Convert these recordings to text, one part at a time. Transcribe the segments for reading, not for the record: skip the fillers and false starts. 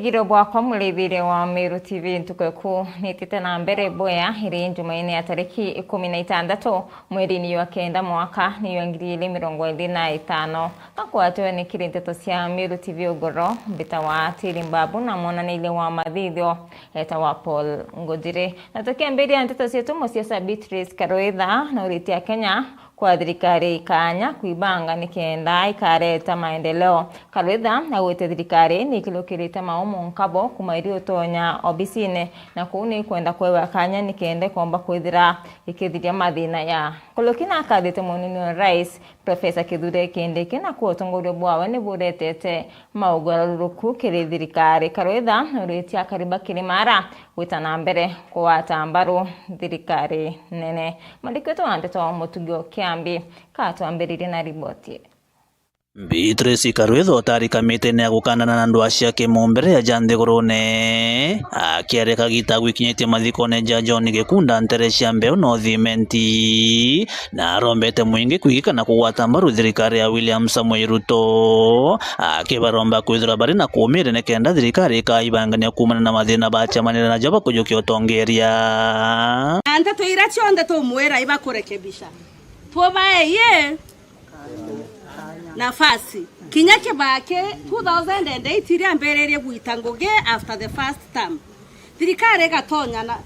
Bwigiro bwakwa mulithire wa Meru TV ntukeku nitite na mbere boya iri Jumaine ya tariki 16 mweri wa kenda mwaka ni 2025 gakwatwe ni kirinteto cia Meru TV ugoro mbita wa Tirimbabu na monanile wa mathithio eta wa Paul Ngojire na tukiamberia nteto cietu musiasa Beatrice Karoitha na uritia Kenya kwa thirikari ikanya kuibanga nikenda ikareta maendeleo. Karoitha na gwite thirikari ni kilukirite maumo nkabo kumairi utonya obisine na kuni kwenda kwewa kanya nikende komba kwithira ikithiria mathina ya kulukina akathite munini wa rais Professor Kithure Kindiki na kuotongoria bwawe ni buretete maugaruruku kiri thirikari. Karoitha uritia kariba kirimara wita na mbere kwa tambaru thirikari nene mandikweto anteto mutugio kiambi katwambirire na riboti. Beatrice Karoitha otarikamite ne gukanana na ndwa ciake mumbere ya janthigurune akiereka gitagwo ikinyitie mathikone ja John Gikunda ntere cia mbeu no thimenti na arombete mwingi kwigika na kugwata mbaru thirikari ya William Samoei Ruto akibaromba kwithira bari na kumire ne kenda thirikari kaibangania kumana na mathina bachamanira na jaba kujukia utongeria anta tuira chonde tumwera iba kurekebisha tubaye ye nafasi kinyake bake 2008 iri amberere guita ngoge after the first term thirikari gatonya na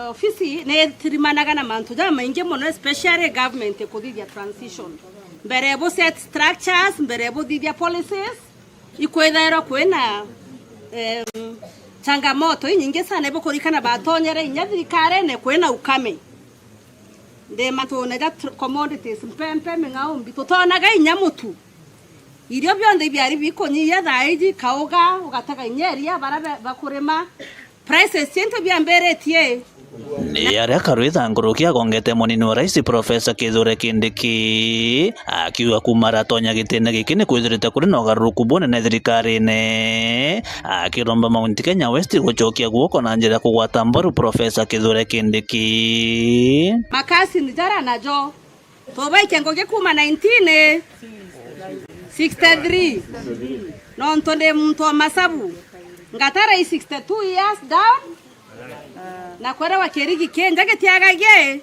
ofisi ne tirimanaga na mantu ja mainge mono especially government kuthithia transition mbere bo set structures mbere bo thithia policies ikwethairo kwena changamoto nyingi sana bo kurikana batonyere inya thirikari ne kwena ukame de matone da commodities mpempe mengaumbi tutonaga inyamutu irio byonde byari bikonyiya thaiji kauga ugataka inyeria bara bakurema prices cento byamberetie ni aria Karoitha nguruki agongete munini wa rais Professor Kithure Kindiki akiuga kumara tonya gitene giki ni kwithirite kuri no garuruku bonene thirikari-ini akiromba Mount Kenya West gucokia guoko na njira kugwata mbaru Professor Kithure Kindiki makasi ni jara najo tobai kengoge kuma 1963 non tonde mtu masabu ngatara 62 years down na kwera wakerigi kenja getiagage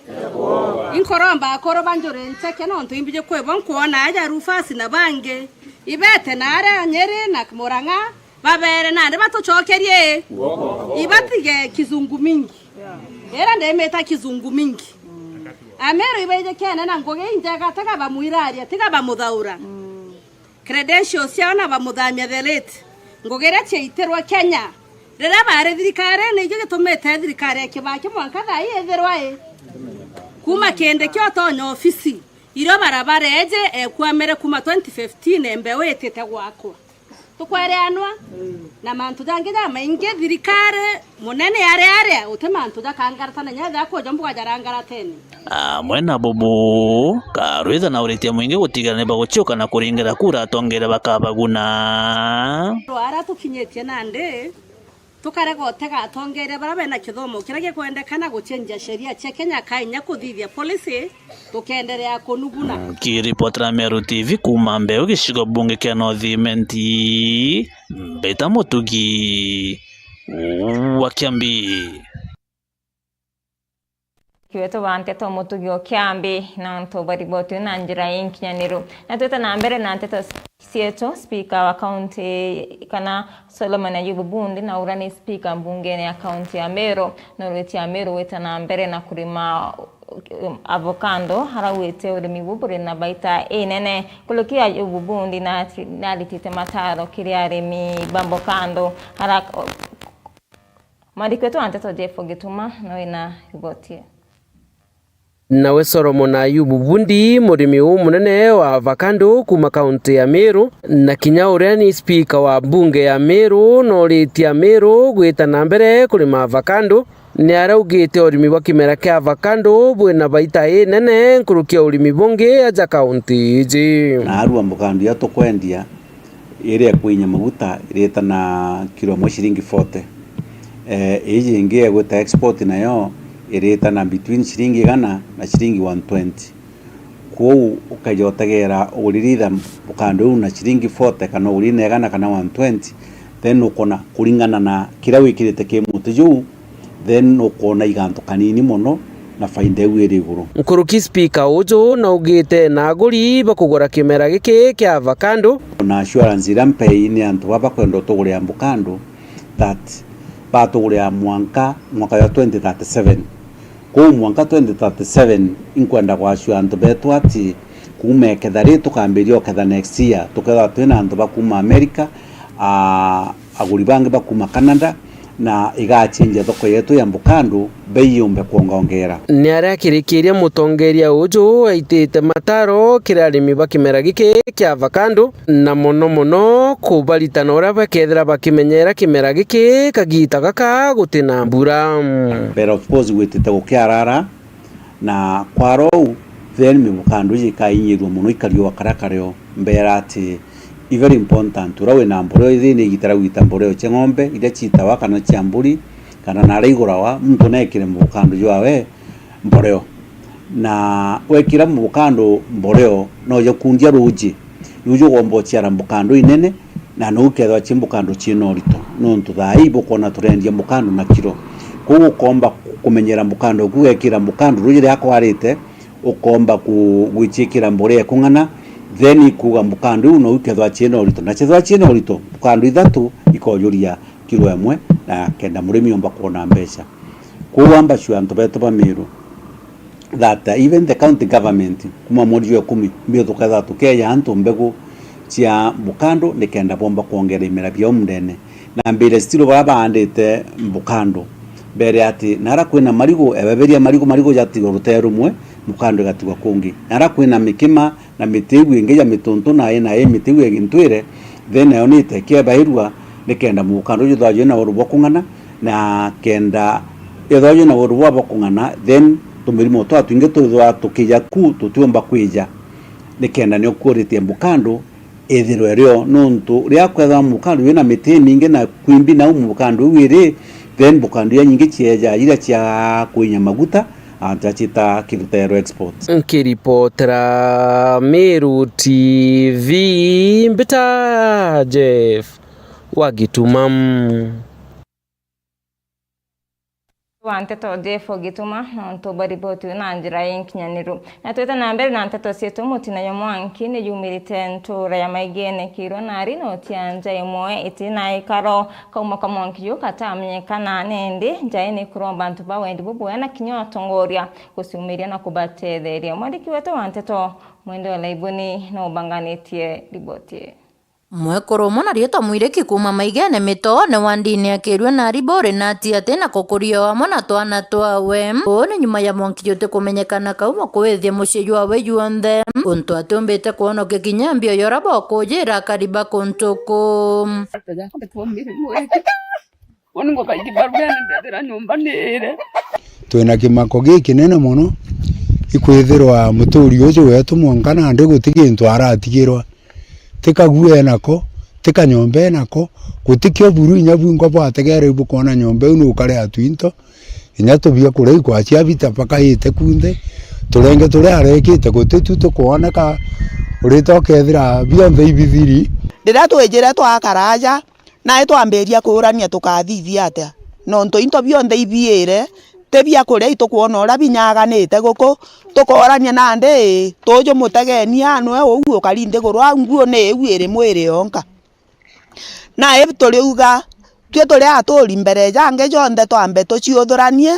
inkoromba akoroba njore ncheke no ntuimbije kwebo nkuona aja rufasi na bange ibete nara nyeri na Murang'a babere nande batochokerie ibatige kizungu mingi era ndemeta kizungu mingi amero ibeje kene na ngoge injaga taka bamuiraria tika bamuthaura credentials yana bamuthamia the late ngogera cheiterwa Kenya rera bare thirikari ni ige gitumete thirikari ya Kibaki mwanka thai etherwa kuma kende kyo tonyo ofisi iro barabara eje kwamere kuma 2015 embe wetete gwakwa tukwareanwa na mantu jange ja mainge thirikari munene are utemantu ja kangaratana nyatha ko jombu jarangara tene mwena bubu Karoitha na uritia mwingi gutigana bagucioka na kuringira kura atongere bakabaguna ara tukinyetie nande tukarego tega atongere barabe na kithomo kirage kwendekana guchenja sheria cia Kenya kainya kuthithia policy tukenderea kunuguna kiripotera Meru TV kuma mbeu gicigo bunge kia Northimenti Beta Mutugi wa Kiambi kiweto banteto mutugio kiambi na ntobariboti na njira inkinyaniru na tuta na mbere na nteto sieto speaker wa county kana Solomon Ayubu Bundi na urani speaker mbungene ya county ya Meru na ureti ya Meru weta na mbere na kurima avocado harawete urimi bubure na baita nene kulokia Ayubu Bundi na litite mataro kiriare mi bambo kando haraka marikweto anteto Jeffo Gituma na ina riboti nawe Solomon Ayubu Bundi murimi munene wa avocado kuma kaunti ya Meru na kinya uria ni speaker wa bunge ya Meru no ritia Meru gwita na mbere kurima avocado ni araugite urimi wa kimera kia avocado bwina baita nene nkurukia urimi bunge aja kaunti iji na aru avocado ya tukwendia ire kwinya maguta ireta na kilo mo shilingi 40 iji ingia gwita export nayo ireta na between shilingi 100 na shilingi 120 kou ukajotagera uliritha avocado na shilingi 40 kana uline 100 kana 120 then ukona kuringana na kira wikirite ke muti juu then ukona iganto kanini muno na faida iri iguru. Nkuruki speaker uju na ugite na aguri bakugura kimera giki kia avocado na assurance irampe ni antu baba kwenda tugure avocado that batugure mwaka ya 2037 kwa mwaka 2037 inkwenda kwa assurance betu ati kume kedari tukambirio keda next year tukeda twina antu bakuma America aguri bange bakuma Canada na igachinja thoko yetu ya avocado bei yumbe kuongongera. Ni aria kirikiria mutongeria uju aitite mataro kira arimi bakimera giki kia avocado na muno kubaritana uria bakethira bakimenyera kimera giki kagita gaka gutina mbura. But of course witite gukiarara na kwarou then avocado yikainyiru muno ikario wakarakareo mbera ati very important urawe na mboreo ithini igitara gwita mboreo cheng'ombe ire chitawa kana chiamburi kana naraigurawa mtu nekire avocado jwawe mboreo na wekira avocado mboreo no yakundia ruji yujo gombo chiara avocado inene na no ukethwa chimbukando chino rito no ntuthai bukona turendia avocado na kilo kugo komba kumenyera avocado kugekira avocado ruji yako arite ukomba kugichikira mboreo kungana then ikuga avocado no ukethwa chino rito na chethwa chino rito avocado ithatu ikojuria kilo emwe na kenda murimi omba kuona mbeca kuwamba shu antu betu ba Meru that even the county government kuma mwezi wa 10 mbio tukatha tukeya antu mbegu cia avocado nikenda bomba kuongera imera bya umndene na mbere stilo baba andite avocado mbere ati nara kwina marigo ebeberia marigo yatigo rutero rumwe avocado gatigwa kungi nara kwina mikima na mitigu ingeja mitonto na mitigu egintwire then onite kiaba irwa nikenda avocado yuthaje na urubo kungana na kenda yuthaje na urubo kungana then tumirimo twatu inge tuthwa tukija ku tutuomba kwija nikenda ni okurite avocado ethiro rio nontu ria kwetha avocado wina miti ninge na kwimbi na avocado wiri then avocado ya nyingi chieja ira chia kuinya maguta antachita kirutero export. Nkiripotera Meru TV Mbita Jeff Wagitumam Wanteto Jeffo gituma nonto bariboti na njira y'inkinyaniru natweta na mbere na nteto sieto mutina ya mwanki ne yumirite ntura ya maigene kiro nari no tianja imwe itina ikaro kauma kamwanki yo katamenyekana nende njaine kuromba ntuba wendi bubu yana kinyotongoria kusumiria na kubatetheria mwandiki wetu wanteto mwendo wa laibuni no banganitie riboti Mwekoro mona rieta mwireki kuma maigene mito ne wandini akirwe na ribore na tia tena kokurio wa mona twana twawe one nyuma ya mwanki yote kumenyekana kauma kwethia mucii wawe yuonthe untu atumbite kuonoke kinyambio yorabo kujira kariba kuntuku twina kimako gikinene muno ikwithirwa muturi ucio wetu mwankana ndi gutigintu aratigirwa tikague nako tikanyombe nako gutikio buru inya bwingo bwategere bukona nyombe unu ukare atwinto inya tubia kure kwa cia vita paka ite kunde turenge turi arekite gutitu tukuoneka urito kethira bionthe ibithiri ndira twejera twakaraja na twamberia kurania tukathithia atia nonto into bionthe ibiire tebia kure itukuona ora binyaganite guku tukorania nande tujo mutegenia anwe uguo karinde gurwa nguo ne ewire mwire yonka na ebituriuga twe turi aturi mbere jange jonde twambe tuciuthuranie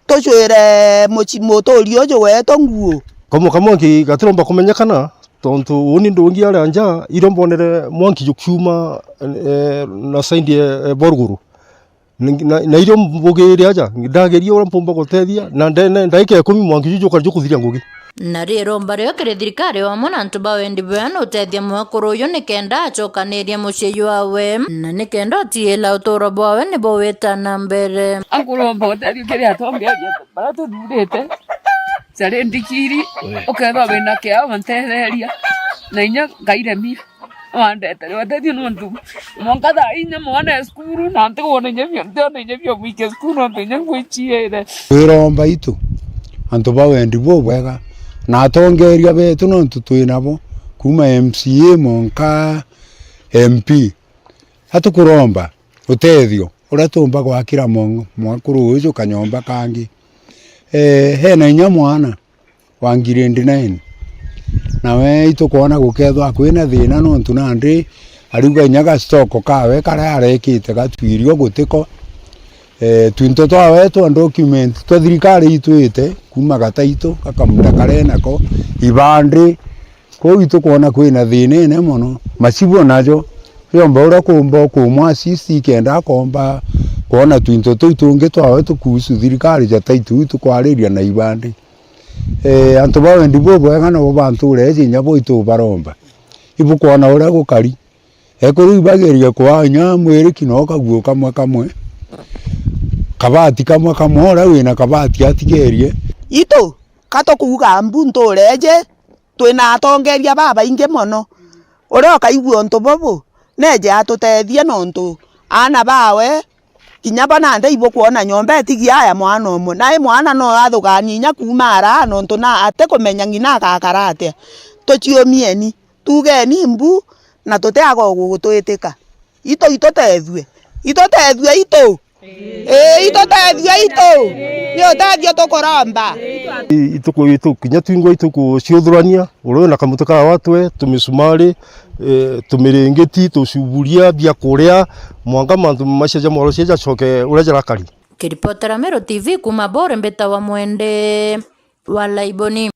tucwire mutori ujo weto nguo komo mwanki gatiromba kumenyekana tontu uni ndungi ari anja irombonere mwanki yukiuma na saindi borguru na irio mbugiri aja ndageria ora mpomba gutethia na ndaike 10 mwanki juju karjo kuthiria ngugi na rero mbareo kire thirikari wa mona ntuba wendi bwana utethia mwakuru uyu nikenda achokaniria mucii wawe na nikenda tiela utoro bwawe ni bo wetana mbere anguromba utethia kire atongeria bara tuthurite sare ndikiri ukethwa wina kia wantetheria na inya ngairemi wandete watethio nontu monkatha inya mwana skuru na ntuone nyevyo ndone nyevyo wike skuru ntinya ngwichiere wiromba itu antu ba wendi bo bwega na atongeria betu nontu twinabo kuma MCA monka MP atukuromba utethio uria tumba gwakira mwakuru uyu kanyomba kangi hena inya mwana wa ngiri 9 nawe itukuona gukethwa kwina thina nontu nandi ariuga nyaga stoko kawe kara arekite gatwirio gutiko twinto twawe twa document twa thirikari itwite kuma gataitu kakamunda kare nako ibandi ko itukuona kwina thina ene muno masibu najo yomba ura kumba kumwa sisi kenda komba kuona twinto tungi twawe tukusu thirikari jataitu tukwariria na ibandi antu bawe ndibo bwega no bantu reje nyabo itu baromba ibu kuona ura gukari ekuru ibageria kwa nya mwiri kino kaguo kamwe kabati kamwe ora wina kabati atigerie ito kato kuga mbunto reje twina atongeria baba inge mono ura kaigua nto bobo neje atutethie nontu ana bawe kinyaba nande ibo kuona nyomba etigia aya mwana omwe nae mwana no athugani nya kumara nontu na ate kumenya ngina gakarate tuchiomieni tugeni mbu na tuteago gugutwitika ito itotethwe ito yo tadio tokoramba ituko kinya twingo ituko ciuthurania uro na kamutuka watwe tumisumari tumirengeti tucuburia bia kuria mwanga mantu maceja mwaro ceja coke ureja rakari. Kiripotera Meru TV kuma Bore Mbeta wa Mwende wa Laiboni.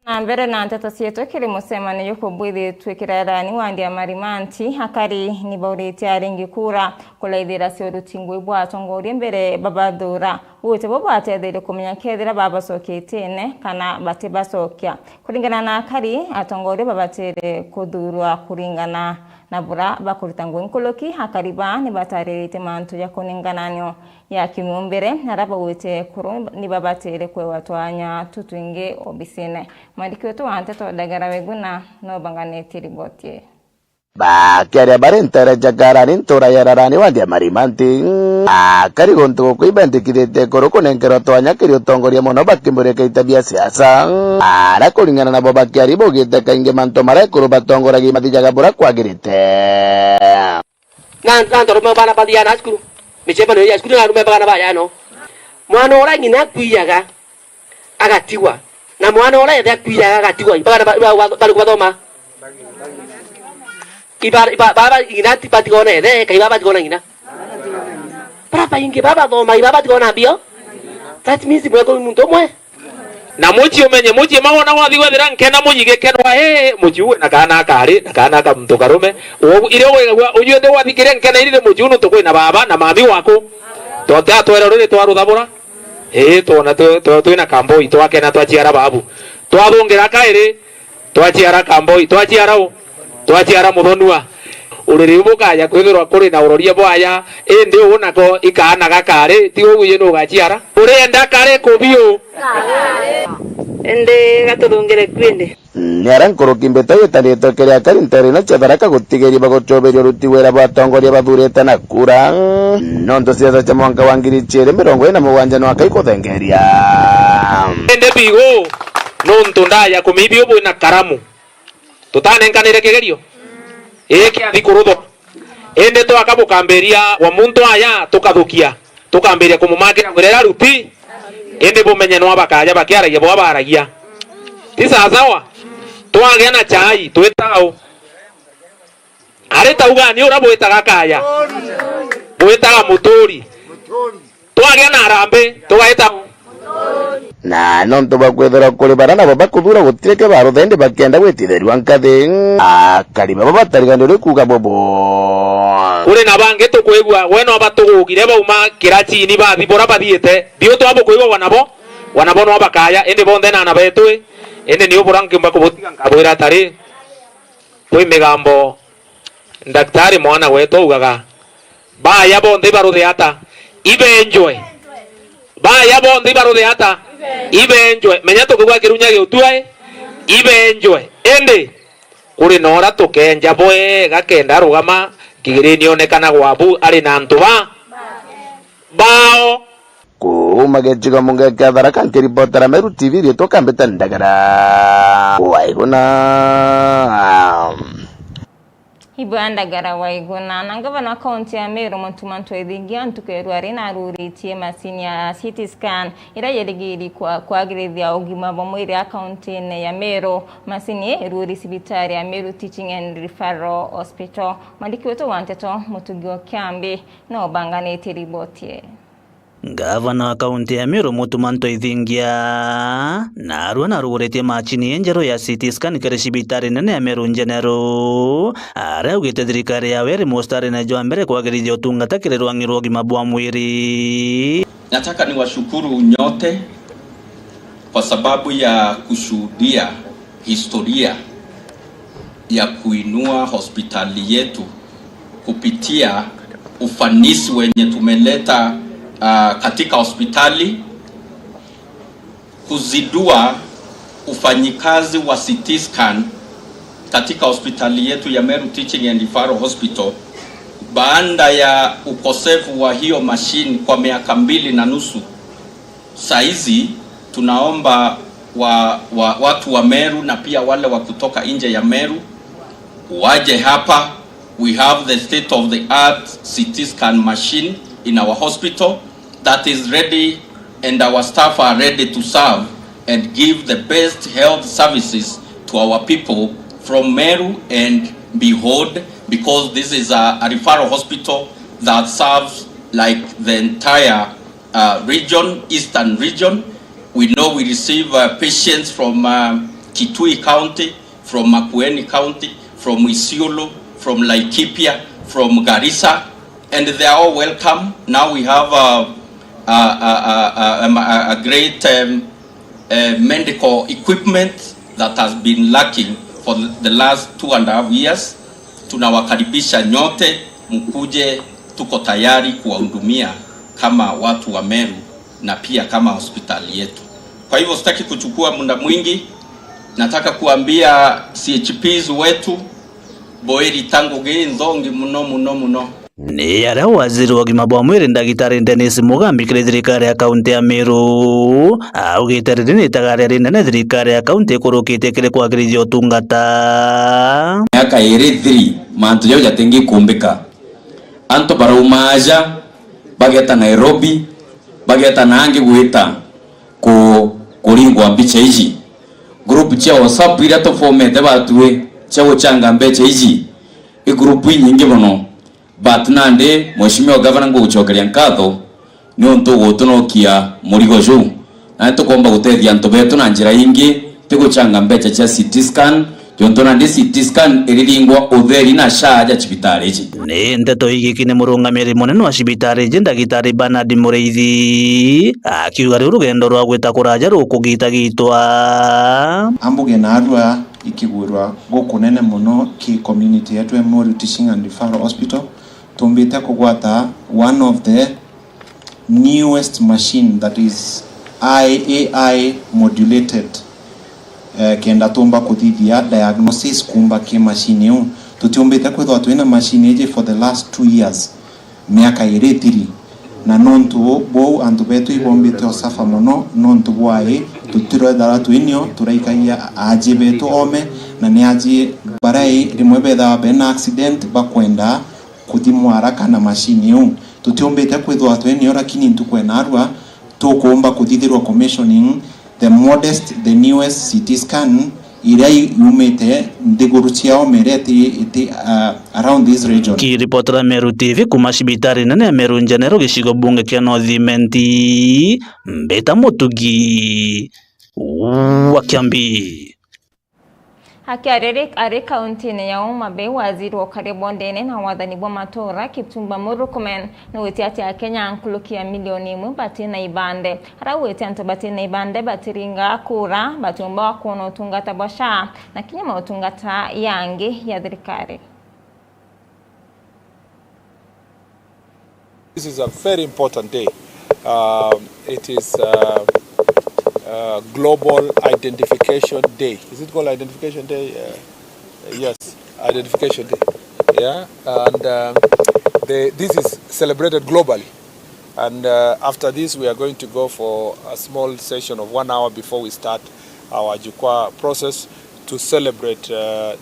Na mbere na nteto cietu kiri musemani yuko bwithi twikirarani wandia marimanti hakari ni bauriti aringi kura kulaithira cio rutingo ibwa tongoria mbere babathura uite bobo atethire kumenya kethira babacoketene kana batibacokia kuringana na akari atongoria babatire kuthurwa kuringana na bura bakuruta nkoloki hakariba ni bataririte mantu ya kuningananyo ya kimumbere naraba uite kuru ni babatire kwe watwanya tutwinge obisine mandiki wetu ante to dagara weguna no banganeti ribotie Bakiare barentere jagarani ntora yararani wandia marimanti kari gonto kuibandikirite koroko nenkero twanya kiri utongoria mono bakimureke itabia siasa ara kulingana na bakiari bogite kainge manto mara kuru batongora gi matijaga bura kwagirite nanto ro bana badiana skuru michebano ya skuru ngarume bana bayano mwana ora ngina kwiyaga agatiwa na mwana ora ya kwiyaga agatiwa bana bali kwathoma baba ina tipati kona ede kai baba kona ina para inge baba thoma baba kona bio that means mweko muntu mwe na muchi umenye muchi mawona wathi wethira nkena munyige kenwa muchi uwe nakana kari nakana ka muntu karume ile wewe unyende wathikire nkena ile muchi unu tukwina baba na mami wako tote atwera ruri twaruthabura tona twina kamboi twakena twachiara babu twathungira kairi twachiara kamboi twachiara twachiara muthonua uriribuka ya kwithirwa kuri na uroria bwaya indi unako ikana gakari ti uguye no gachiara urenda kare kubio ende gatuthungire kwinde nyaran kimbeta yetari tokeria kari ntari na chabaraka gutigeri bagochoberio rutiwera batongoria bathurete na kura nondo ciatha cha mwanga wa 2027 no akaikuthengeria ende bigo nonto ndaya kumibio bwina karamu tutanenkanire kigerio eke athikurutho ende to akabukamberia wa muntu aya tukathukia tukamberia kumumakira ngurera ruti ende bumenye no abakaja bakiaragia bo abaragia tisa sawa twagea na chai twetao areta ugani ura bwetaga kaya bwetaga mutori twagea na rambe tugaeta na nonto bakwethera kuri barana bakuthura gutireke baruthende bakenda gwititherwa nkathi akariba babatariganire kuga bobo uri na bange tukwigwa weno abatugugire bauma kirachini bathi bora bathiete dio twabo kuigwa wanabo no bakaya ende bonde na betwe ende ni ubura ngimba kubutika ngabwira tari kwi migambo daktari mwana wetu ugaga baya bonde baruthe ata ibenjwe baya bonde baruthe ata ibenjwe menya tukugwa kirunya giutue ibenjwe ende kuri nora tukenja boe gakenda rugama kigireni onekana gwabu ari na ntuba bao kuma gechiga munga kadara kan kiripotera Meru TV ri toka mbeta ndagara waigona Ibanda Garawaiguna na gavana kaunti ya Meru Montumanto Edingia ntukeru arena ruritie masini ya CT scan ira yeligiri kwa grade ya ugima bw'omwiri ya kaunti ya Meru masini ruri sibitari ya Meru Teaching and Referral Hospital mandiki wetu wanteto mutugio kiambi na obanganete ribotie. Gavana wa kaunti ya Meru Montumanto Edingia na arua na ruguretie machini enjero ya CT scan kare sibitari nene ya Meru njenero ara ugite thirikari ya weri mostari na jwa mbere kwagirithia utungata kire rwang'iro ugima bwa mwiri. Nataka niwashukuru nyote kwa sababu ya kushuhudia historia ya kuinua hospitali yetu kupitia ufanisi wenye tumeleta katika hospitali, kuzidua ufanyikazi wa CT scan katika hospitali yetu ya Meru Teaching and Referral Hospital baada ya ukosefu wa hiyo mashine kwa miaka 2.5. Saizi tunaomba watu wa Meru na pia wale wa kutoka nje ya Meru waje hapa. We have the state of the art CT scan machine in our hospital that is ready, and our staff are ready to serve and give the best health services to our people from Meru and beyond, because this is a referral hospital that serves like the entire region, eastern region. We know we receive patients from Kitui County, from Makueni County, from Isiolo, from Laikipia, from Garissa, and they are all welcome. Now we have a great medical equipment that has been lacking for the last 2.5 years. Tunawakaribisha nyote mkuje, tuko tayari kuwahudumia kama watu wa Meru na pia kama hospitali yetu. Kwa hivyo sitaki kuchukua muda mwingi, nataka kuambia CHPs wetu boeri tangu nzongi muno. Ni ara waziri wa ugima bwa mwiri ndagitari Dennis Mugambi kire thirikari ya kaunti ya Meru augite rini tagare rinene thirikari ya kaunti kurukite kire kwagirithia utungata miaka 3 mantu yo jatengi kumbika anto baraumaja bageta Nairobi bageta nangi gwita kuringwa mbicha iji group cha WhatsApp ira to format batwe cha uchanga mbecha iji i group nyingi bono batnande mheshimiwa governor ngo uchokeria nkatho ni onto gutunokia murigo ju na tukomba gutethia antu betu na njira ingi tiguchanga mbecha cha CT scan jonto na CT scan iriringwa utheri na shaja cibitari iji ni ndeto igikine murungamiri munene wa cibitari iji ndagitari Bernard Mureithi akiuga riu rugendo rwa gwita kuraja rukugitagitwa ambuge na arua ikigurwa gukunene muno ki community yetu ya Meru Teaching and Referral Hospital tumbite kugwata one of the newest machine that is AI modulated kenda tumba kuthithia diagnosis kumba ki machine yu tutiumbite kwithwa twina machine ije for the last 2 years miaka 2 na nontu bo antu betu ibombite osafa muno nontu bwae tutiro dara twinio turaikaia aje betu ome na ni aje barai rimwe betha bena accident bakwenda kuthimwa haraka na machine yu tutiombete kwithwa twinio lakini ntukwena arua tukumba kuthithirwa commissioning the newest CT scan irai yumete ndiguru ciao mereti around this region. Ki reporter Meru TV kuma cibitari nene ya Meru njenero gicigo bunge kia Northimenti Mbeta Mutugi wa Kiambi. Ari kaunti ya Homa Bay waziri wa karibu ndene na wathani bwa matora Kipchumba Murkomen na wetiati ya Kenya ankulukia milioni 1 bati na ibande ara wetianto bati na ibande batiringa kura batumba wakono utungata bosha na kinyama utungata yangi ya thirikari. This is a very important day. It is Global Identification Day. Is it called Identification Day? Yes, Identification Day. Yeah, and this is celebrated globally. And after this, we are going to go for a small session of 1 hour before we start our Jukwaa process to celebrate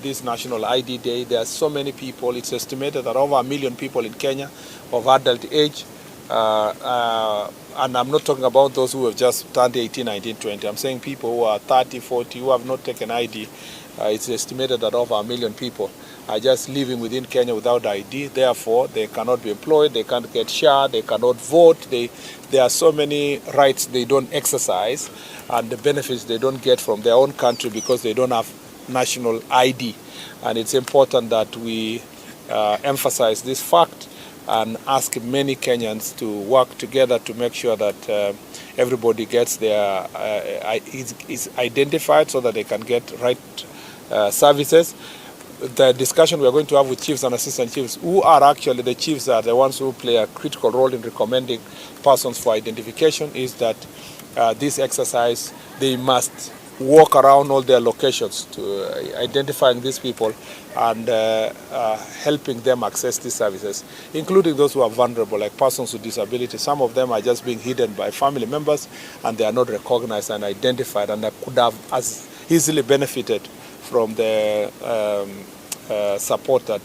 this National ID Day. There are so many people. It's estimated that over 1 million people in Kenya of adult age. And I'm not talking about those who have just turned 18, 19, 20. I'm saying people who are 30, 40, who have not taken ID. It's estimated that over 1 million people are just living within Kenya without ID. Therefore, they cannot be employed, they can't get share, they cannot vote. There are so many rights they don't exercise and the benefits they don't get from their own country because they don't have national ID. And it's important that we emphasize this fact and ask many Kenyans to work together to make sure that everybody gets their is identified so that they can get right services. The discussion we are going to have with chiefs and assistant chiefs, who are actually the chiefs are the ones who play a critical role in recommending persons for identification, is that this exercise, they must walk around all their locations to identifying these people and helping them access these services, including those who are vulnerable, like persons with disabilities. Some of them are just being hidden by family members and they are not recognized and identified, and they could have as easily benefited from the support that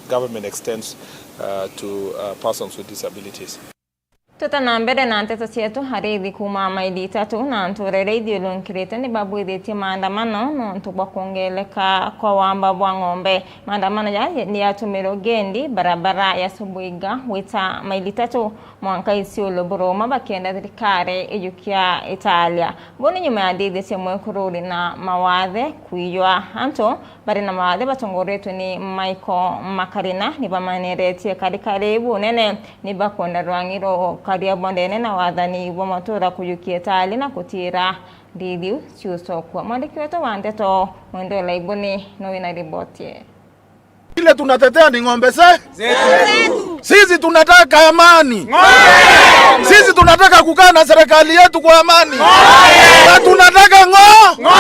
government extends to persons with disabilities. Tutanambere na nteto cietu harithi kuma maili itatu na nturere ithiulu nkirite ni babwithitie maandamano no ntubwa kuongeleka kwa wamba bwa ng'ombe. Maandamano ya ni yatumiro gendi barabara ya Subuiga wita maili itatu mwanka Isiolo Buroma bakienda thirikari ijukia Italia. Boni nyuma ya ndithi cia mwekururi na mawathe kuiywa anto bari na mawathe batongoretwe ni Michael Makarina ni bamaneretie karikari bunene ni bakonda rwangiro karia bondene na wathani wa matura kuyukia Italia na kutira ndithi ciuso kwa mwandiki wetu wa ndeto Mwendo Laibuni no wina ripoti. Ile tunatetea ni ng'ombe zetu. Sisi tunataka amani. Sisi tunataka kukaa na serikali yetu kwa amani. Na tunataka ng'ombe.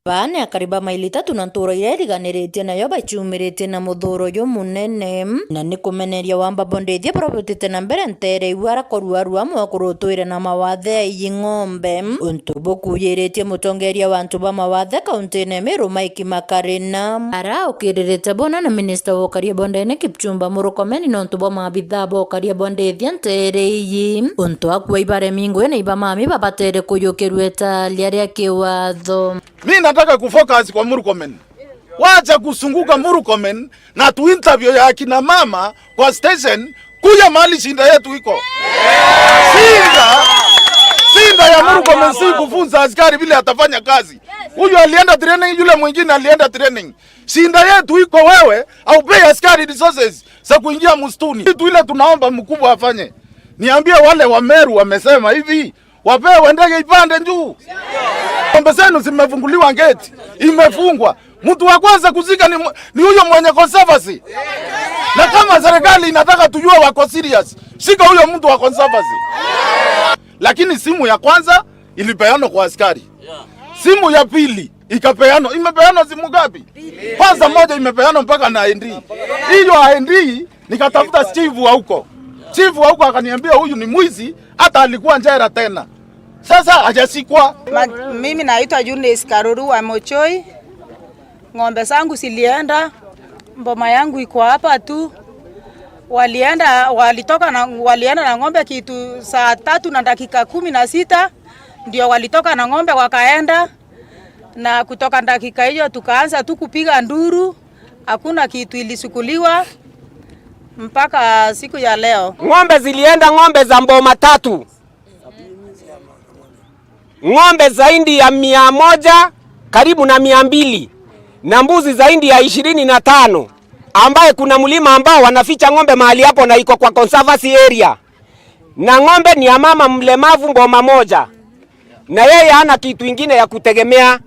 Bane akariba maili itatu na nturo ireriganiretie nayo bachumirite na muthuro yo munene na ni kumeneria wamba bondethia prophetite na mbere ntere iwara koruarua mwakurutwire na mawathe iyi ng'ombe untu bukuyiretie mutongeria wa ntu ba mawathe kaunti ne Meru Mike Makarina ara ukiririte bona na minister wa karia bondene Kipchumba Murkomen no ntu ba mabitha bo karia bondethia ntere iyi untu akwa ibare mingo na iba mami babatere kuyukirwe Italia ria kiwatho. Mimi nataka kufocus kwa Murkomen. Wacha kusunguka Murkomen na tu interview ya kina mama kwa station kuja mahali shinda yetu iko. Shinda ya Murkomen si kufunza askari vile atafanya kazi. Huyu alienda training, yule mwingine alienda training. Shinda yetu iko wewe au pay askari resources za kuingia msituni. Kitu ile tunaomba mkubwa afanye. Niambie wale wa Meru wamesema hivi, wapewe ndege ipande juu. Ng'ombe zenu zimefunguliwa gate, imefungwa. Mtu wa kwanza kuzika ni huyo mwenye conservancy. Na kama serikali inataka tujue wako serious, shika huyo mtu wa conservancy. Lakini simu ya kwanza ilipeanwa kwa askari. Simu ya pili imepeanwa simu ngapi? Kwanza moja imepeanwa mpaka na AND. Hiyo AND nikatafuta chief wa huko. Chief wa huko akaniambia huyu ni mwizi, hata alikuwa njera tena. Sasa hajasikwa. Mimi naitwa Eunice Karuru wa Mochoi. Ng'ombe zangu zilienda, mboma yangu iko hapa tu. Walienda na ng'ombe kitu saa 3 na dakika 16 ndio walitoka na ng'ombe wakaenda, na kutoka dakika hiyo tukaanza tu kupiga nduru, hakuna kitu ilisukuliwa mpaka siku ya leo. Ng'ombe zilienda, ng'ombe za mboma 3. Ng'ombe zaidi ya 100 karibu na 200 na mbuzi zaidi ya 25 ambaye kuna mlima ambao wanaficha ng'ombe mahali hapo na iko kwa conservancy area. Na ng'ombe ni ya mama mlemavu mboma 1 na yeye hana kitu ingine ya kutegemea,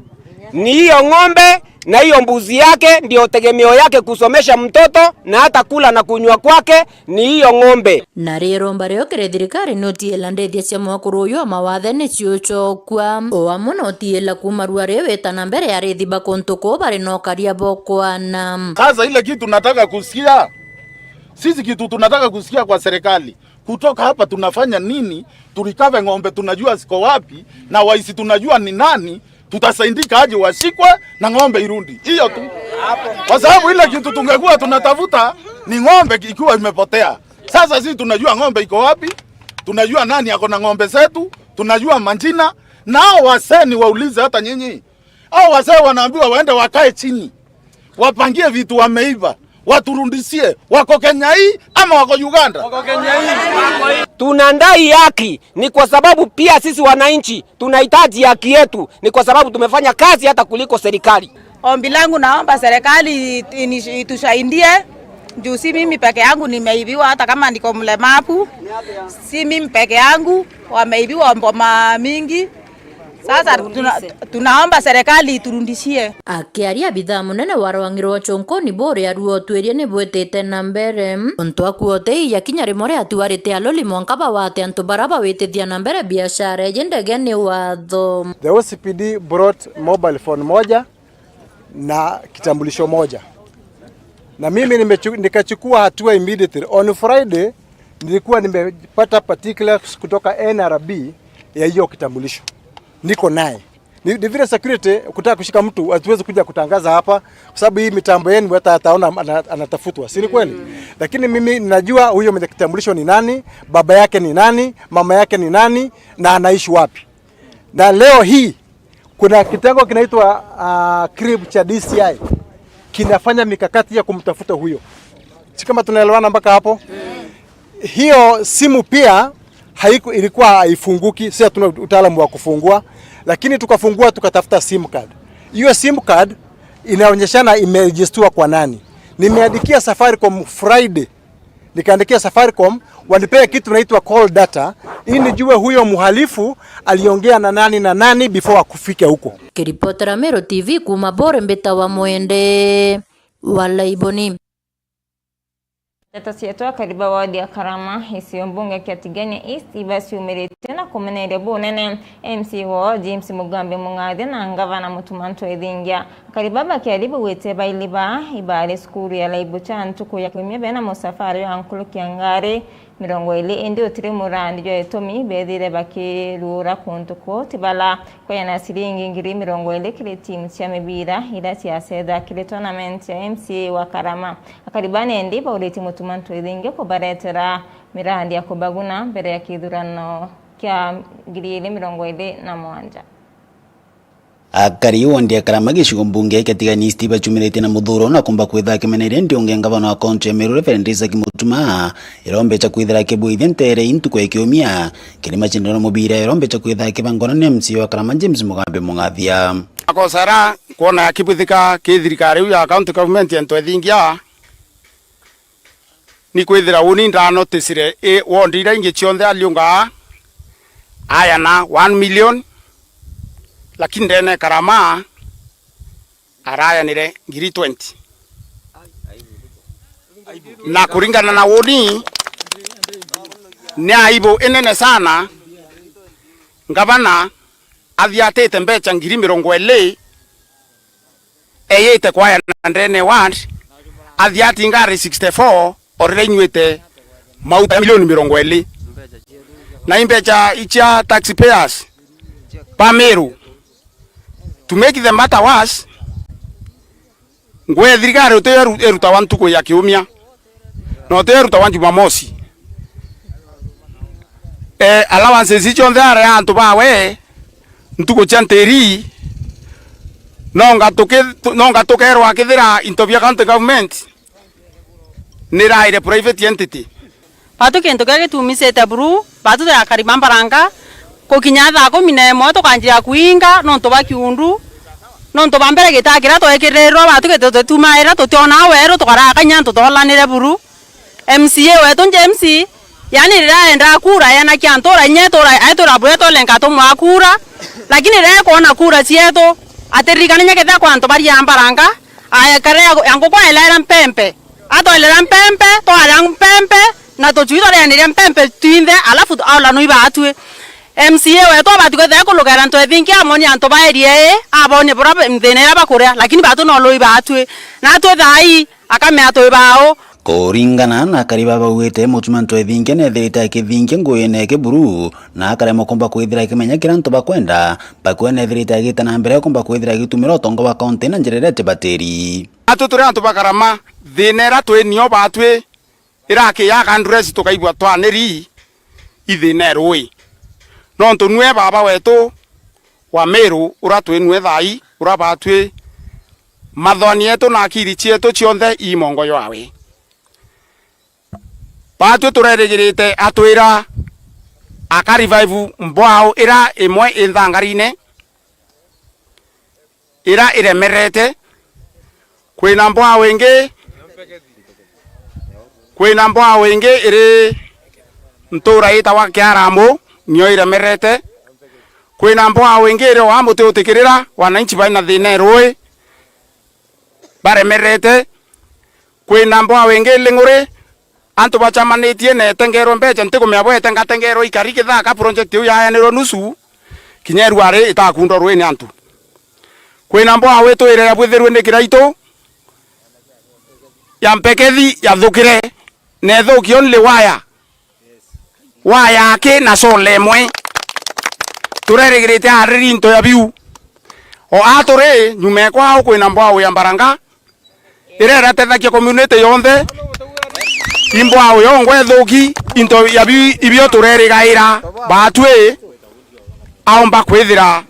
ni hiyo ng'ombe na hiyo mbuzi yake ndio tegemeo yake kusomesha mtoto, na hata kula na kunywa kwake ni hiyo ng'ombe. Na rero mbareo kere thirikari notiela ndethia cia mwakuru uyu mawathe ni ciucokwa o amwe notiela kumarua reweta na mbere ya rithiba kontuko bari no karia bokwana. Sasa ile kitu tunataka kusikia sisi, kitu tunataka kusikia kwa serikali kutoka hapa, tunafanya nini? Turikave ng'ombe tunajua ziko wapi, na waisi tunajua ni nani. tutasaidika aje washikwe na ng'ombe irundi. Hiyo tu. Kwa sababu ile kitu tungekuwa tunatafuta ni ng'ombe ikiwa imepotea. Sasa sisi tunajua ng'ombe iko wapi, tunajua nani ako na ng'ombe zetu, tunajua majina. Nao wasee ni waulize hata nyinyi. Hao wasee wanaambiwa waende wakae chini, wapangie vitu wameiva, waturundisie. Wako Kenya hii ama wako Uganda? Wako Kenya hii. Tunadai haki ni kwa sababu pia sisi wananchi tunahitaji haki yetu, ni kwa sababu tumefanya kazi hata kuliko serikali. Ombi langu, naomba serikali itusaidie juu si mimi peke yangu nimeibiwa, hata kama niko mlemavu. Si mimi peke yangu, wameibiwa mboma mingi. Sasa tunaomba serikali iturundishie. Akiaria bidhaa munene wa Rwang'iro Chonkoni bore aruo twerie ni bwetete na mbere onto akuote ya kinya rimore atuarite aloli mwankaba wate anto baraba wetethia na mbere biashara yendege ni watho. The OCPD brought mobile phone moja na kitambulisho moja, na mimi nikachukua hatua immediately. On Friday nilikuwa nimepata particulars kutoka NRB ya hiyo kitambulisho, niko naye. Ni vile security kutaka kushika mtu hatuwezi kuja kutangaza hapa kwa sababu hii mitambo yenu hata ataona anatafutwa, si ni kweli? Lakini mimi ninajua huyo mwenye kitambulisho ni nani, baba yake ni nani, mama yake ni nani na anaishi wapi. Na leo hii kuna kitengo kinaitwa CRIB cha DCI kinafanya mikakati ya kumtafuta huyo. Si kama tunaelewana mpaka hapo? Hiyo simu pia ilikuwa haifunguki, sisi tuna utaalamu wa kufungua, lakini tukafungua tukatafuta SIM card. Hiyo SIM card inaonyeshana imeregistriwa kwa nani. Nimeandikia Safaricom Friday, nikaandikia Safaricom wanipea kitu inaitwa call data ili nijue huyo muhalifu aliongea na nani before akufike huko. Kiripotera Meru TV kuma bore mbeta wa Mwende Walaiboni. Tatasietoa kariba wadi ya Karama isiyo mbunge Kiatigania East ibasi umerete na kumenere bonene MC wa James Mugambe Mungade na ngavana Mutumanto Edingia karibaba kiaribu wete bailiba ibale skuru ya laibu chantuku ya kumye bena musafari wa ankulu kiangare mirongo ile ndio tire murandi jo etomi bedire bakirura kuntuko tibala kwa yana siringi ngiri mirongo ile kile timu cha mebira ila siaseda kile tournament ya MC wa Karama akaribane ndipo uleti Mutumanto Edingia ko baretera mirandi ya kubaguna mbere ya kidurano kya ngiri ile mirongo ile na mwanja. Akari wondia Karama gicigo mbunge Kiatigania East bachumirite na muthuro na kumba kwitha kimenere ndio ngengavana wa kaunti ya Meru Reverend Isaac Mutuma irombe cha kwithira kibuithia ntere intuko ikiumia kirima chindano mubira irombe cha kwitha kibangona ni MC wa Karama James Mugambe Mungathia akosara kuona kibuthika kithirikari ya county government ya Ntwethingia ni kwithira uni nda notice wondira ingi chionthe aliunga aya na 1 million lakini ndene Karama araya nire ngiri 20 na kuringana na woni ni aibu enene sana ngavana athiatete mbecha ngiri 20 eyete kwaya na ndene ward athiati ngari 64 orire nywete mauta milioni 20 na imbecha icha taxpayers pa Meru. To make the matter worse, ngwe thirikari uteruta wa ntuko ya kiumia no teruta wa Jumamosi allowances icho ndare antu bawe ntuko chanteri nonga tokerwa kithira intobia county government niraire private entity patu kento kage tumisete buru patu ya karimambaranga kokinyatha ko minemo to kanjira kuinga no to bakiundu no to bambere gitakira to ekirero batu geto tumaira to tiona wero to karakanya to tolanire buru MCA wetu MC yani riraenda kura yana kiantora nyetora aitora bweto lenga to mwakura lakini rire kuona kura cieto aterikana nyaketha kwa nto bari ambaranga aya kare yango kwa elera mpempe ato elera mpempe to ara mpempe na to chuito re mpempe twinde alafu ala no iba atwe MCA wetu abatugethea kulugera Ntwethingia amoni anto baerie abone bora mthene abakuria lakini batu no loi batwe na atwe thai akame atwe bao kuringana na kariba bawite mutumanto ethinge nethirite kithinge nguine kiburu na akaremo komba kwithira kimenya kiranto bakwenda bakwene nethirite gita na mbere komba kwithira gitumira utongo wa county na njirerete bateri atuture antu bakarama thinera twenio batwe iraki ya kandresi tukaigwa twaneri ithinerui no ntunwe baba wetu wa Meru uratwenwe thai urabatwe mathoni yetu na akiri cietu cionthe imongo yawe batwe turerigirite atwira aka revive mbwao ira imwe inthangarine ira iremerete kwina mbwao ingi iri ntura ita wa Kiaramu nyo iremerete kwina mbwao ingi iri wa muti utikirira wananchi baina thina rui baremerete kwina mbwao ingi linguri antu bachamanitie ne tengero mbecha ntikumya bwete ngatengero ikari kithaka project yu yayanirwo nusu kinyeru ari itakundo rwini antu kwina mbwao wetu ire yabwithirwe ni kiraito ya mpekethi ya thukire ne thuki only waya ake na solemwe turerigirite ariri into ya biu o atore nyume kwao kwina mbwao ya Mbaranga irera tethakia community yonthe imbwao yongwe thuki into ya biu ibio turerigaira batwe aomba kwithira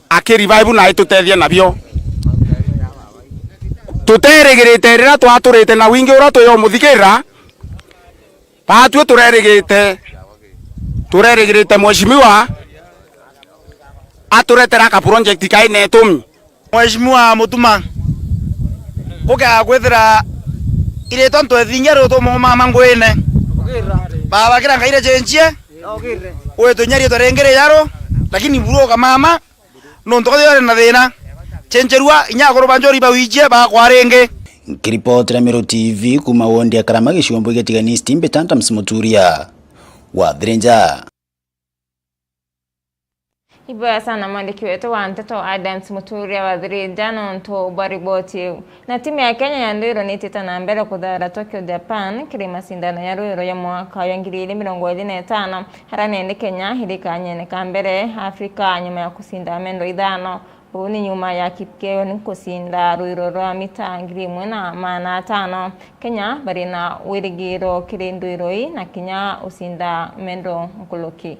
akirivive na itutethia nabio tuterigirite rira twaturite na wingi ura tuyo muthikira batwe turerigirite mheshimiwa aturetera ka project kaine tumi mheshimiwa mutuma uka gwithira ile tonto ethingeru to mama ngwine baba kira ngaire chenchie wetu nyari torengere yaro lakini buroka mama no ntokore na thina chencherua inyagoro banjori bawijie ba kwarenge kiripotera Meru TV kuma wondi akarama giciombo getiganisi timbe tanta msimuturia wa Drenja. Ibaya sana mwandiki wetu wa Nteto Adams Muturia wa Drenja nonto bariboti na timu ya Kenya ya ndiro nitita na mbele kudhara Tokyo Japan kiri masindano ya Ruiro ya mwaka wa 2025 harane Kenya hilikanye kambere Afrika nyuma ya kusinda mendo idhano ni nyuma ya Kipkeo ni kusinda Ruiro rwa mita 1,500 Kenya bari na wirigiro kirindwiroi na Kenya usinda mendo nkuluki